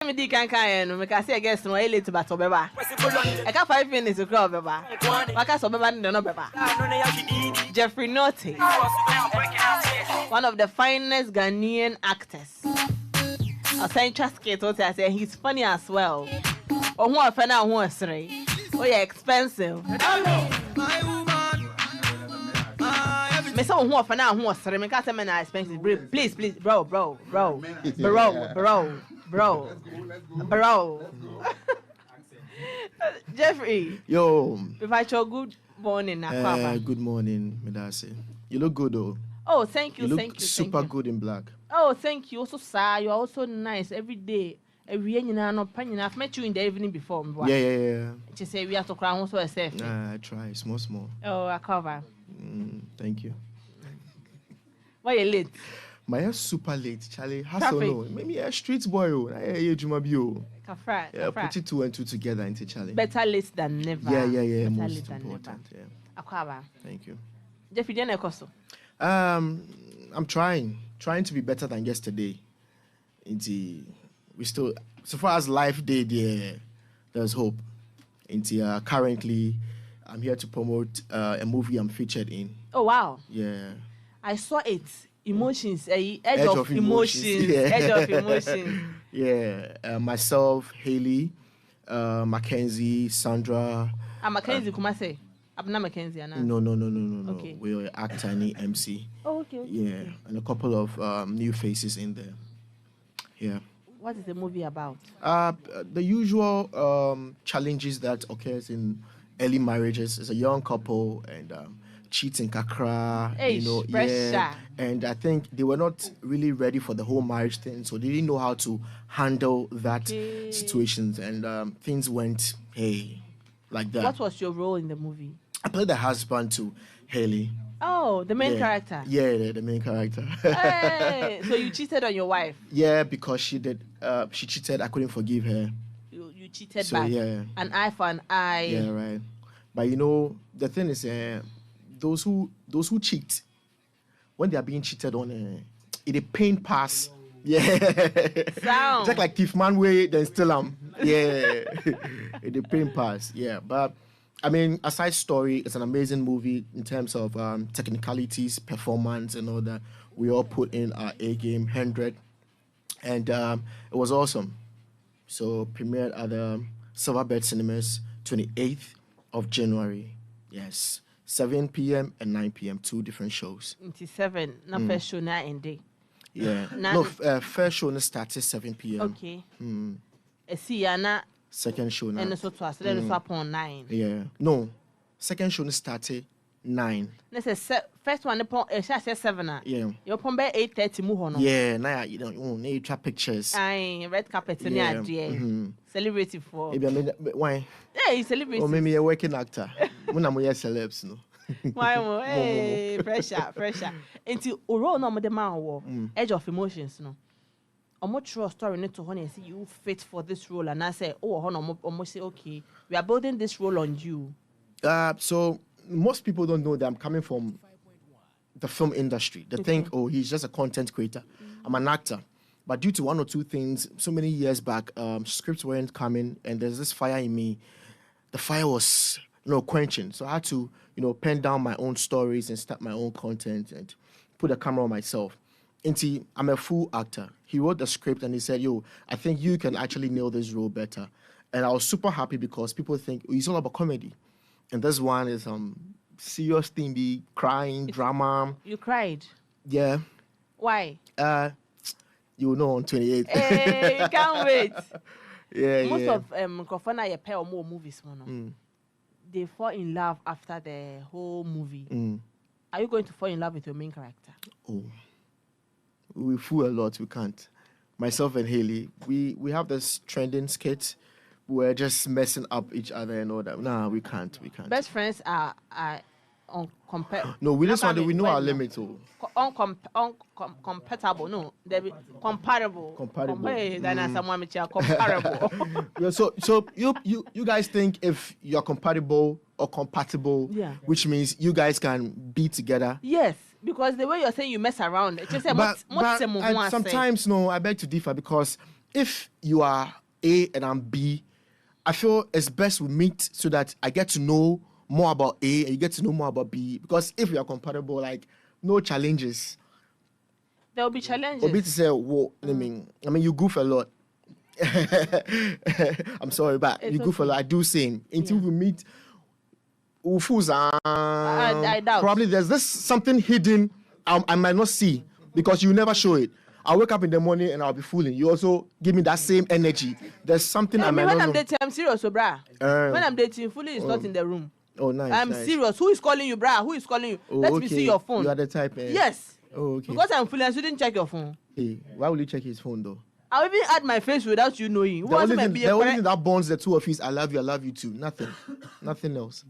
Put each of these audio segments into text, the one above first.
Me di kan no me ka say guest no late to beba. I got 5 minutes to crowd beba. Waka so beba no beba. Jeffery Nortey, one of the finest Ghanaian actors. I say trust Kate what I say he's funny as well. Oh who afena who asre. Oh yeah expensive. Me say who afena who asre me ka say me na expensive. Please bro. Jeffrey. Yo. If I show good morning, good morning, Medase. You look good though. Oh, thank you. You look super good in black. Oh, thank you. Also, sir, you are also nice every day. Every year, I've met you in the evening before. Yeah. Just say we have to cry also a safe. I try small. Oh, I cover. Thank you. Why you late? My hair super late, Charlie. Hustle, maybe a street boy. I put it 2 and 2 together into Charlie. Better late than never. Yeah. Most important. Yeah. Akaba. Thank you. Jeffrey, do you know? I'm trying to be better than yesterday. We still, so far as life day, there's hope. Currently, I'm here to promote a movie I'm featured in. Oh wow. Yeah. I saw it. Emotions, edge of emotions. Edge of emotions. Yeah, myself, Haley, Mackenzie, Sandra. Mackenzie, Kumase. Abna Mackenzie, Anna. No. Okay. We're actor and MC. Oh, okay. Yeah, and a couple of new faces in there. Yeah. What is the movie about? The usual challenges that occurs in early marriages. It's a young couple and cheating kakra, pressure. Yeah. And I think they were not really ready for the whole marriage thing, so they didn't know how to handle that situations, and things went like that. What was your role in the movie? I played the husband to Haley. Oh, the main character. Yeah, the main character. Hey, so you cheated on your wife? Yeah, because she did. She cheated. I couldn't forgive her. You cheated so, back. Yeah. An eye for an eye. Yeah, right. But the thing is, those who cheat, when they are being cheated on, it pain pass. Yeah. Sound. Just like thief man way, then still Yeah. It pain pass. Yeah. But I mean, a side story, it's an amazing movie in terms of technicalities, performance, and all that. We all put in our A game 100, and it was awesome. So premiered at the Silverbird Cinemas 28th of January. Yes. 7 p.m. and 9 p.m. 2 different shows. 7. Not first show na end. Yeah. First show started 7 p.m. Okay. See, Anna. Second show now. And so to us, then it's upon 9. Yeah. No. Second show started 9. Let's say first one upon 7. Yeah. You upon by 8:30 move on. Yeah. Now you need to pictures. Aye, red carpet in the celebrating for. Why? Hey, celebrating. Or maybe a working actor. When I'm here celebs, no. Why? Hey, pressure. Until Oro no the man edge of emotions, no. I'm true story need to honey see you fit for this role, and I say, almost say, okay, we are building this role on you. So most people don't know that I'm coming from the film industry. They think, he's just a content creator. I'm an actor. But due to one or two things, so many years back, scripts weren't coming, and there's this fire in me. The fire was, quenching. So I had to, pen down my own stories and start my own content and put a camera on myself. I'm a full actor. He wrote the script and he said, I think you can actually nail this role better. And I was super happy because people think it's all about comedy. And this one is serious thing, crying, drama. You cried? Yeah. Why? You will know on 28th. Hey, can't wait. Most of Krofana pair or more movies, they fall in love after the whole movie. Are you going to fall in love with your main character? Oh, we fool a lot. We can't. Myself and Haley, we have this trending skit. We're just messing up each other and all that. Nah, we can't. Best friends are No, we just want to. We know our limits. Compatible. No, they be comparable. Then someone which are comparable. Yeah, so you guys think if you're compatible or compatible, which means you guys can be together? Yes, because the way you're saying you mess around, just say but sometimes no, I beg to differ because if you are A and I'm B, I feel it's best we meet so that I get to know more about A and you get to know more about B. Because if we are compatible, like no challenges. There will be challenges. Obi to say, well, I mean, you goof a lot. I'm sorry, but you goof a lot. I do same. Until we meet, I doubt. Probably there's this something hidden I might not see because you never show it. I'll wake up in the morning and I'll be fooling. You also give me that same energy. There's something I might not know. When I'm dating, I'm serious, so brah. When I'm dating, Fully is not in the room. Oh, nice. I'm serious. Who is calling you, brah? Who is calling you? Let me see your phone. You are the type. Yes. Oh, okay. Because I'm Fully, I shouldn't check your phone. Hey, why will you check his phone though? I'll even add my face without you knowing. The only thing that bonds the two of you is I love you too. Nothing else.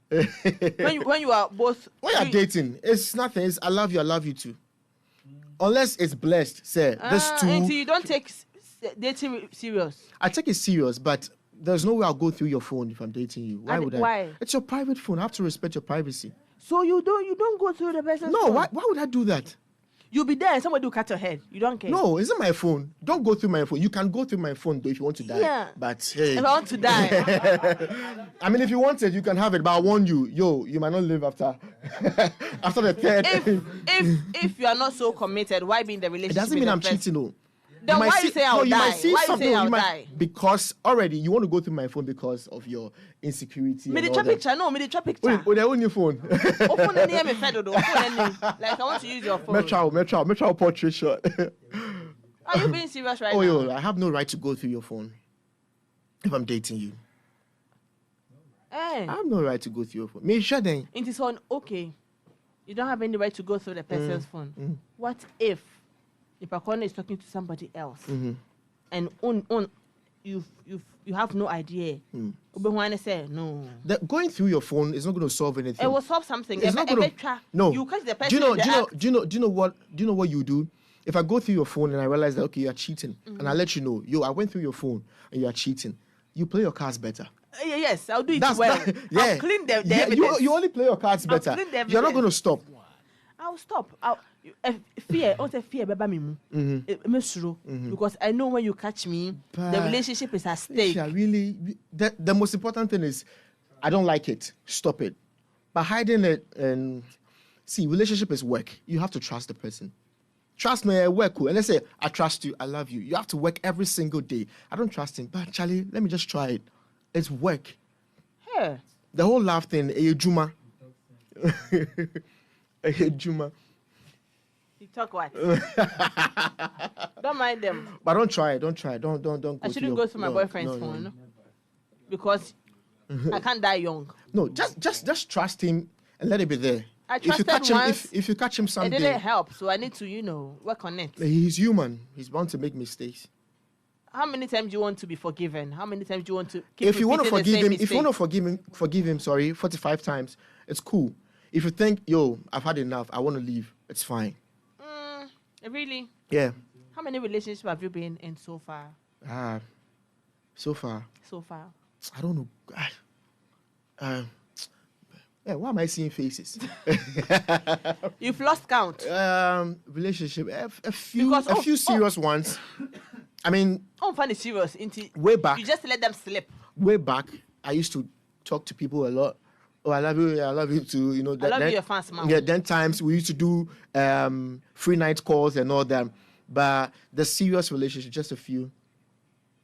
when you are both... When you're dating, it's nothing. It's I love you too. Unless it's blessed, say this two. Until you don't take dating serious. I take it serious, but there's no way I'll go through your phone if I'm dating you. Why would I? Why? It's your private phone. I have to respect your privacy. So you don't go through the person's phone? No, why would I do that? You'll be there and somebody will cut your head. You don't care. No, it's not my phone. Don't go through my phone. You can go through my phone though if you want to die. Yeah. But hey. If I want to die. I mean, if you want it, you can have it. But I warn you, you might not live after the third. If you are not so committed, why be in the relationship? It doesn't mean I'm cheating, though. Then why you say I'll die? Why you say I'll die? Because already you want to go through my phone because of your insecurity. Me the trap picture. No, me the trap picture. Oh, they own your phone. Open any me fed though. Like I want to use your phone. Metro portrait shot. Are you being serious right now? Yo, I have no right to go through your phone if I'm dating you. Hey. I have no right to go through your phone. Me sure then. It is on okay. You don't have any right to go through the person's phone. What if a corner is talking to somebody else and you have no idea? Say no. Going through your phone is not going to solve anything. It will solve something. It's not going to. No. You catch the person. Do you know what you do? If I go through your phone and I realize that okay, you are cheating, and I let you know, I went through your phone and you are cheating, you play your cards better. Yes, I'll do it well. I'll clean the evidence. You only play your cards better. You're not going to stop. I'll stop. Fear, because I know when you catch me, the relationship is at stake. Really, the most important thing is, I don't like it. Stop it. But hiding it and relationship is work. You have to trust the person. Trust me, I work. And let's say I trust you, I love you. You have to work every single day. I don't trust him, but Charlie, let me just try it. It's work. Yeah. The whole love thing, Adwuma. Adwuma. You talk what? Don't mind them. But don't try. Don't go. I shouldn't go to my boyfriend's phone. No. Because I can't die young. No, just trust him and let it be there. I trusted if you catch him someday. It didn't help, so I need to, work on it. He's human. He's bound to make mistakes. How many times do you want to be forgiven? How many times do you want to keep if you want to forgive him, mistake? If you want to forgive him, 45 times, it's cool. If you think, I've had enough, I want to leave, it's fine. Really? Yeah. How many relationships have you been in so far? So far. I don't know. Why am I seeing faces? You've lost count. Relationship, a few serious ones. I mean, find it serious. Way back. You just let them slip. Way back, I used to talk to people a lot. Oh, I love you too. I love you, your fans, man. Yeah, then times we used to do free night calls and all that. But the serious relationship, just a few.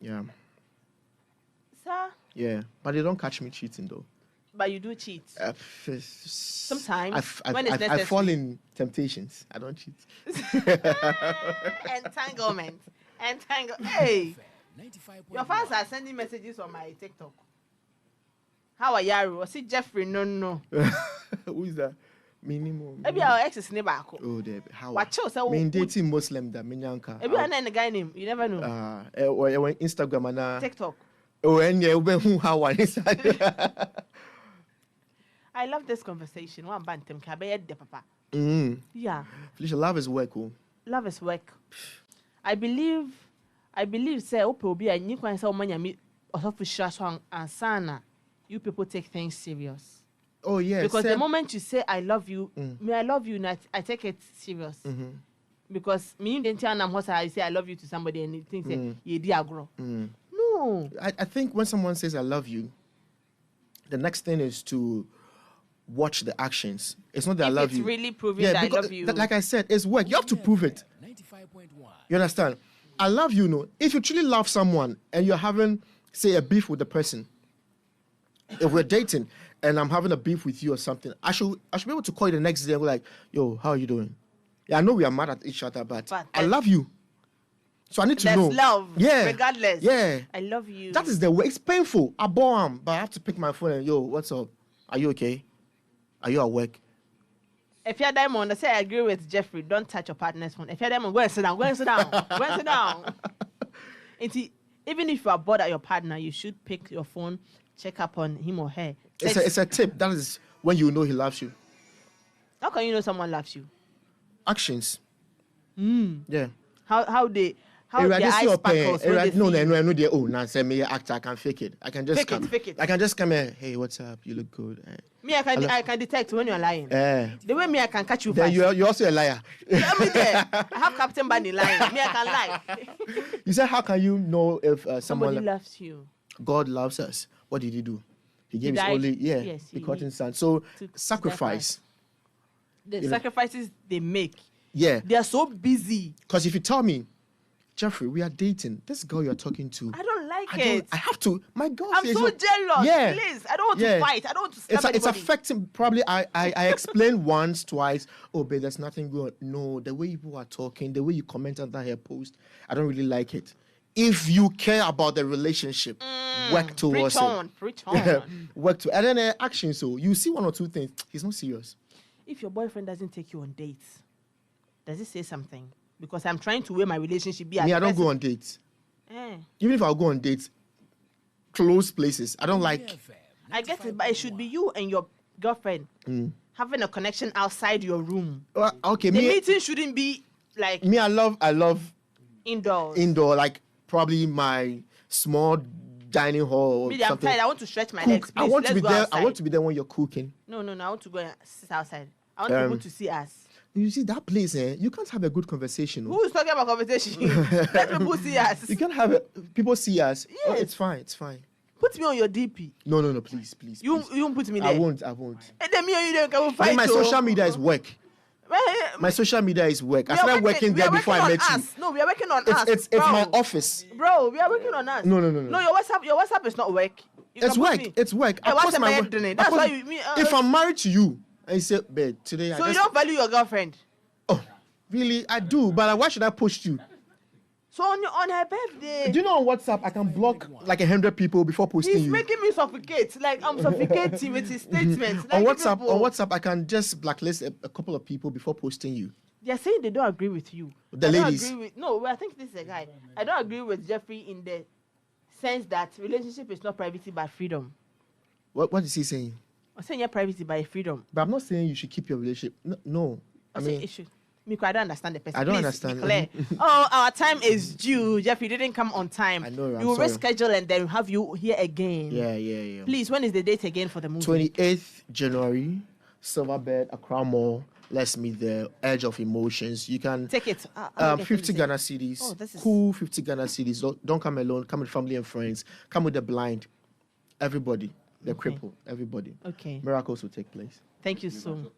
Yeah. Sir? Yeah, but they don't catch me cheating though. But you do cheat. Sometimes. When it's necessary. I fall in temptations. I don't cheat. Entanglement. Hey! Your fans are sending messages on my TikTok. How are you? Was it Jeffery? No. Who is that? Minimum. Maybe our ex is neighbor. Oh, there. How? Watch out. Me dating Muslim that minyanka. Maybe I know the guy name. You never know. Or Instagram and TikTok. Oh, and yeah, how one is. I love this conversation. One bantam kabe de papa. Yeah. Felicia, love is work. Love is work. I believe say ope be a new kwan say omanya mi official so ansana. You people take things serious. Oh yeah. Because the moment you say I love you, I love you, I take it serious. because me didn't tell them what I say I love you to somebody and he thinks you diagro. No. I think when someone says I love you, the next thing is to watch the actions. It's not that I love you. It's really proving that I love you. Like I said, it's work. You have to prove it. You understand? I love you, no. If you truly love someone and you're having, say, a beef with the person, if we're dating and I'm having a beef with you or something, I should be able to call you the next day and go like, yo, how are you doing? Yeah, I know we are mad at each other, but I love you. So I need to know. There's love. Yeah. Regardless. Yeah. I love you. That is the way. It's painful. I bore him, but I have to pick my phone and, yo, what's up? Are you okay? Are you at work? If you're diamond, I say I agree with Jeffrey. Don't touch your partner's phone. If you're diamond, go and sit down. Go and sit down. Go and sit down. Even if you are bored at your partner, you should pick your phone, check up on him or her. It's a tip. That is when you know he loves you. How can you know someone loves you? Actions. Yeah. How their eyes sparkles when they see you. Oh, now say me actor, I can fake it. I can just fake it. I can just come here. Hey, what's up? You look good. Me, I can detect when you're lying. The way me, I can catch you then fast. you're also a liar. Tell me there. I have Captain Bunny lying. Me, I can lie. You said, how can you know if Somebody loves you? God loves us. What did he do? He gave his died. only, Yes, begotten son. So sacrifice. The sacrifices they make. Yeah. They are so busy. Because if you tell me, Jeffrey, we are dating. This girl you're talking to. I don't like it. I have to. My God. I'm so jealous. Yeah. Please. I don't want to fight. I don't want to stab anybody. It's affecting. Probably I explained once, twice. Oh, babe, there's nothing going. No, the way people are talking, the way you comment on that her post, I don't really like it. If you care about the relationship, work towards it. Preach on. Work to. And then action. So you see one or two things. He's not serious. If your boyfriend doesn't take you on dates, does it say something? Because I'm trying to weigh my relationship. Me, I don't go on dates. Even if I'll go on dates, close places, I don't like. I get it, but it should be you and your girlfriend having a connection outside your room. Okay, the meeting shouldn't be like. Me, I love indoors. Indoor, like probably my small dining hall. Me, I'm tired. I want to stretch my legs. Please, I want to be there. Outside. I want to be there when you're cooking. No. I want to go and sit outside. I want people to see us. You see that place, you can't have a good conversation. Who's talking about conversation? Let people see us. You can't have people see us. Yes. Oh, it's fine. Put me on your DP. No, please. You won't put me there. I won't. And then me and you don't fight. My social media is work. My social media is work. I started working there before I met you. No, we are working on us. It's my office. Bro, we are working on us. No. No, your WhatsApp is not work. It's work. It's work. Hey, what's my work? That's why you. If I'm married to you, and you say, babe, today. So you don't value your girlfriend? Oh, really? I do, but why should I post you? So on her birthday. Do you know on WhatsApp I can block like 100 people before posting He's making me suffocate. Like I'm suffocating with his statements. Like on WhatsApp I can just blacklist a couple of people before posting you. They're saying they don't agree with you. The ladies. No, I think this is a guy. I don't agree with Jeffrey in the sense that relationship is not privacy but freedom. What is he saying? I'm saying your privacy by freedom. But I'm not saying you should keep your relationship. No. I mean, it should. I don't understand the person. I don't Please understand. Be clear. Oh, our time is due. Jeffrey didn't come on time. I know. You will reschedule and then have you here again. Yeah. Please, when is the date again for the movie? 28th January, Silverbed, Accra Mall. Let's meet there. Edge of Emotions. You can take it. 50 Ghana cedis. Oh, this is cool. 50 Ghana cedis. Don't come alone. Come with family and friends. Come with the blind. Everybody. The cripple. Everybody. Okay. Miracles will take place. Thank you so much.